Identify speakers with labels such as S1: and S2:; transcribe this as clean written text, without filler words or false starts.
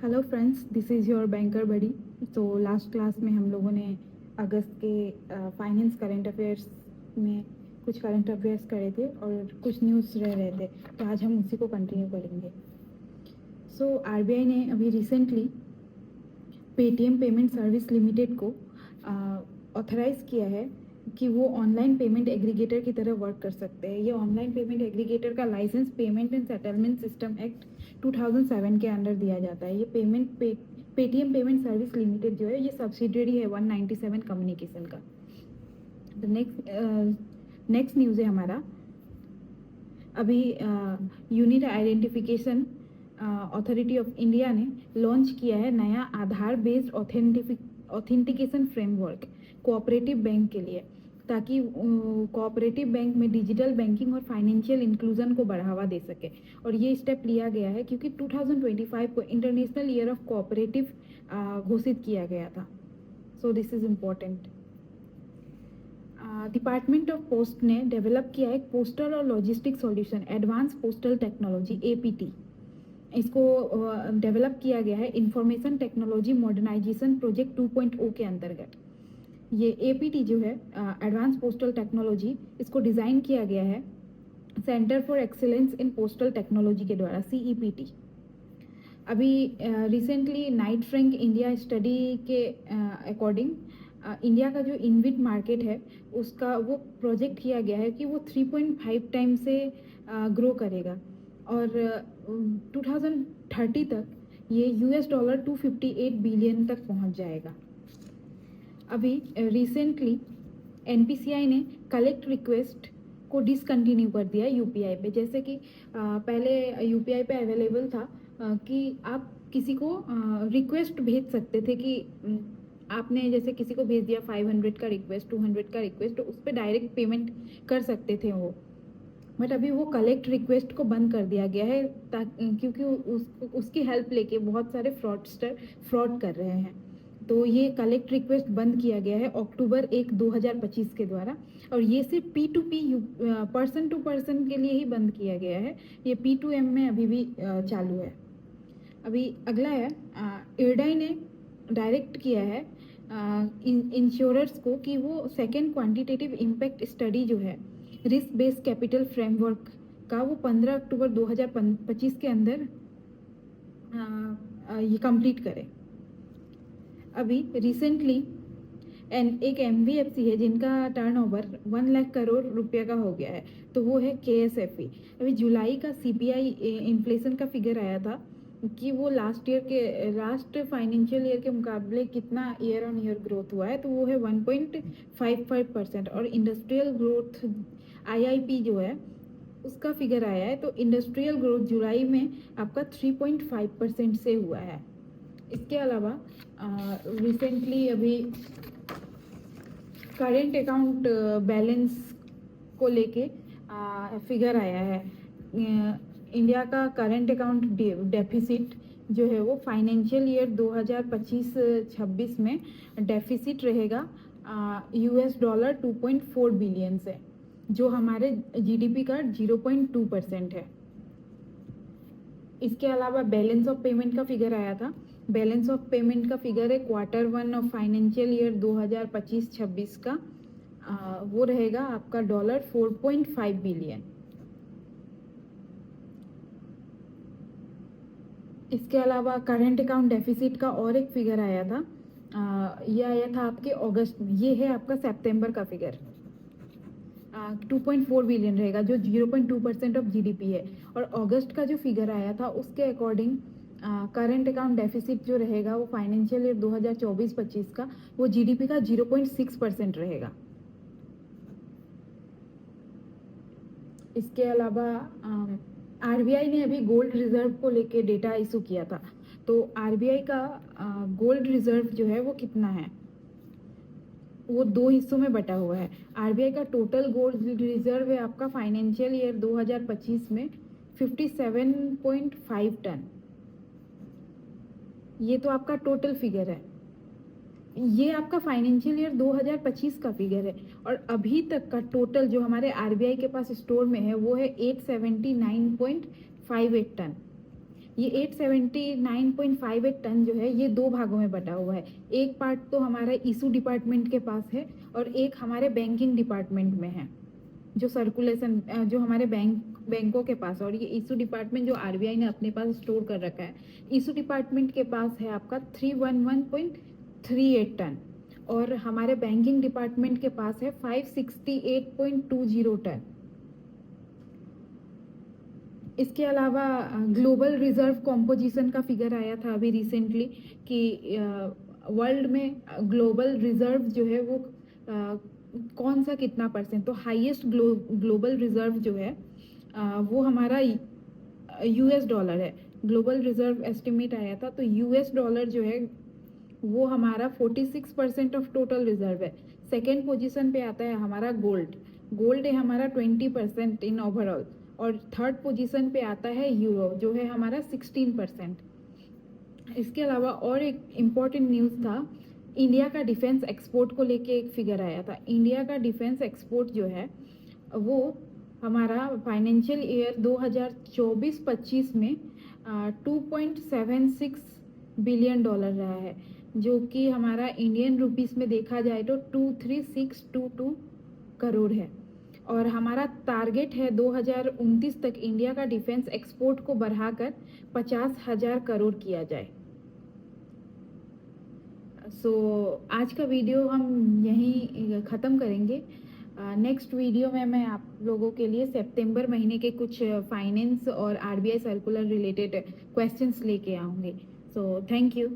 S1: Hello friends, this is your banker buddy. तो last class में हम लोगों ने अगस्त के फाइनेंस करंट अफेयर्स में कुछ करंट अफेयर्स करे थे और कुछ न्यूज़ रह रहे थे, तो आज हम उसी को कंटिन्यू करेंगे। सो आरबीआई ने अभी recently Paytm payment service limited को ऑथराइज़ किया है कि वो ऑनलाइन पेमेंट एग्रीगेटर की तरह वर्क कर सकते हैं। ये ऑनलाइन पेमेंट एग्रीगेटर का licence payment and settlement system act 2007 के अंडर दिया जाता है। ये पेटीएम पेमेंट सर्विस लिमिटेड जो है ये सब्सिडियरी है 197 कम्युनिकेशन का। द नेक्स्ट न्यूज़ है हमारा, अभी unique identification authority of India ने लॉन्च किया है नया Aadhaar based authentication framework cooperative bank के लिए, ताकि कोऑपरेटिव बैंक में डिजिटल बैंकिंग और फाइनेंशियल इंक्लूजन को बढ़ावा दे सके। और ये स्टेप लिया गया है क्योंकि 2025 को इंटरनेशनल ईयर ऑफ कोऑपरेटिव घोषित किया गया था। So this is important. Department of post ने डेवलप किया एक पोस्टल और logistic solution advance postal technology APT. इसको डेवलप किया गया है इंफॉर्मेशन टेक्नोलॉजी मॉडर्नाइजेशन प्रोजेक्ट 2.0 के अंतर्गत। ये एपीटी जो है एडवांस पोस्टल टेक्नोलॉजी, इसको डिज़ाइन किया गया है centre for excellence in postal technology के द्वारा, सीईपीटी। अभी recently Knight Frank India study के अकॉर्डिंग इंडिया का जो इनविट मार्केट है उसका वो प्रोजेक्ट किया गया है कि वो 3.5 टाइम से ग्रो करेगा और 2030 तक ये $258 बिलियन तक पहुंच जाएगा। अभी रिसेंटली एनपीसीआई ने कलेक्ट रिक्वेस्ट को डिसकंटिन्यू कर दिया यूपीआई पे। जैसे कि पहले यूपीआई पे अवेलेबल था कि आप किसी को रिक्वेस्ट भेज सकते थे कि आपने जैसे किसी को भेज दिया 500 का रिक्वेस्ट, 200 का रिक्वेस्ट, तो उस पर डायरेक्ट पेमेंट कर सकते थे वो। बट अभी वो कलेक्ट रिक्वेस्ट को बंद कर दिया गया है क्योंकि उसकी हेल्प लेके बहुत सारे फ्रॉडस्टर फ्रॉड कर रहे हैं। तो ये कलेक्ट रिक्वेस्ट बंद किया गया है अक्टूबर 1, 2025 के द्वारा। और ये सिर्फ P2P पर्सन टू पर्सन के लिए ही बंद किया गया है। ये P2M में अभी भी चालू है। अभी अगला है इरडाई ने डायरेक्ट किया है इंश्योरर्स को कि वो सेकेंड क्वांटिटेटिव इम्पैक्ट स्टडी जो है रिस्क बेस्ड कैपिटल फ्रेमवर्क का वो 15 अक्टूबर 2025 के अंदर ये कंप्लीट करे। अभी रिसेंटली एक एमवीएफसी है जिनका टर्नओवर 1 लाख करोड़ रुपये का हो गया है, तो वो है केएसएफई। अभी जुलाई का सीपीआई इन्फ्लेशन का फिगर आया था कि वो लास्ट फाइनेंशियल ईयर के मुकाबले कितना ईयर ऑन ईयर ग्रोथ हुआ है, तो वो है 1.55%। और इंडस्ट्रियल ग्रोथ आईआईपी जो है उसका फिगर आया है, तो इंडस्ट्रियल ग्रोथ जुलाई में आपका 3.5% से हुआ है। इसके अलावा रिसेंटली अभी करेंट अकाउंट बैलेंस को लेके फिगर आया है। इंडिया का करेंट अकाउंट डेफिसिट जो है वो फाइनेंशियल ईयर 2025-26 में डेफिसिट रहेगा $2.4 बिलियन से, जो हमारे जीडीपी का 0.2% है। इसके अलावा बैलेंस ऑफ पेमेंट का फिगर आया था। बैलेंस ऑफ पेमेंट का फिगर है Q1 ऑफ फाइनेंशियल ईयर 2025-26 का, वो रहेगा आपका $4.5 बिलियन। इसके अलावा करंट अकाउंट डेफिसिट का और एक फिगर आया था, ये आया था आपके अगस्त में। ये है आपका सितंबर का फिगर, 2.4 बिलियन रहेगा, जो 0.2% ऑफ जीडीपी है। और अगस्त का जो फिगर आया था उसके अकॉर्डिंग करंट अकाउंट डेफिसिट जो रहेगा वो फाइनेंशियल ईयर 2024-25 का वो जीडीपी का 0.6% रहेगा। इसके अलावा आरबीआई ने अभी गोल्ड रिजर्व को लेके डेटा इशू किया था, तो आरबीआई का गोल्ड रिजर्व जो है वो कितना है, वो 2 हिस्सों में बटा हुआ है। आरबीआई का टोटल गोल्ड रिजर्व है आपका फाइनेंशियल ईयर 2025 में 57.5 टन। ये तो आपका टोटल फिगर है, ये आपका फाइनेंशियल ईयर 2025 का फिगर है। और अभी तक का टोटल जो हमारे आरबीआई के पास स्टोर में है वो है 879.58 टन। ये 879.58 टन जो है ये 2 भागों में बटा हुआ है। एक पार्ट तो हमारा इशू डिपार्टमेंट के पास है और एक हमारे बैंकिंग डिपार्टमेंट में है, जो सर्कुलेशन जो हमारे बैंकों के पास, और ये इशू डिपार्टमेंट जो आरबीआई ने अपने पास स्टोर कर रखा है। इशू डिपार्टमेंट के पास है आपका 311.38 टन और हमारे बैंकिंग डिपार्टमेंट के पास है 568.20 टन। इसके अलावा ग्लोबल रिजर्व कॉम्पोजिशन का फिगर आया था अभी रिसेंटली कि वर्ल्ड में ग्लोबल रिजर्व जो है वो कौन सा कितना परसेंट, तो हाईएस्ट ग्लोबल रिजर्व जो है वो हमारा यूएस डॉलर है। ग्लोबल रिजर्व एस्टिमेट आया था तो यूएस डॉलर जो है वो हमारा 46% ऑफ टोटल रिजर्व है। सेकेंड पोजीशन पे आता है हमारा गोल्ड है हमारा 20% इन ओवरऑल, और थर्ड पोजीशन पे आता है यूरो जो है हमारा 16%। इसके अलावा और एक इम्पॉर्टेंट न्यूज़ था, इंडिया का डिफेंस एक्सपोर्ट को लेके एक फिगर आया था। इंडिया का डिफेंस एक्सपोर्ट जो है वो हमारा फाइनेंशियल ईयर 2024-25 में 2.76 बिलियन डॉलर रहा है, जो कि हमारा इंडियन रुपीस में देखा जाए तो 23622 करोड़ है। और हमारा टारगेट है 2029 तक इंडिया का डिफेंस एक्सपोर्ट को बढ़ाकर 50,000 करोड़ किया जाए। आज का वीडियो हम यहीं ख़त्म करेंगे। नेक्स्ट वीडियो में मैं आप लोगों के लिए सितंबर महीने के कुछ फाइनेंस और आरबीआई सर्कुलर रिलेटेड क्वेश्चंस लेके आऊँगी। Thank you.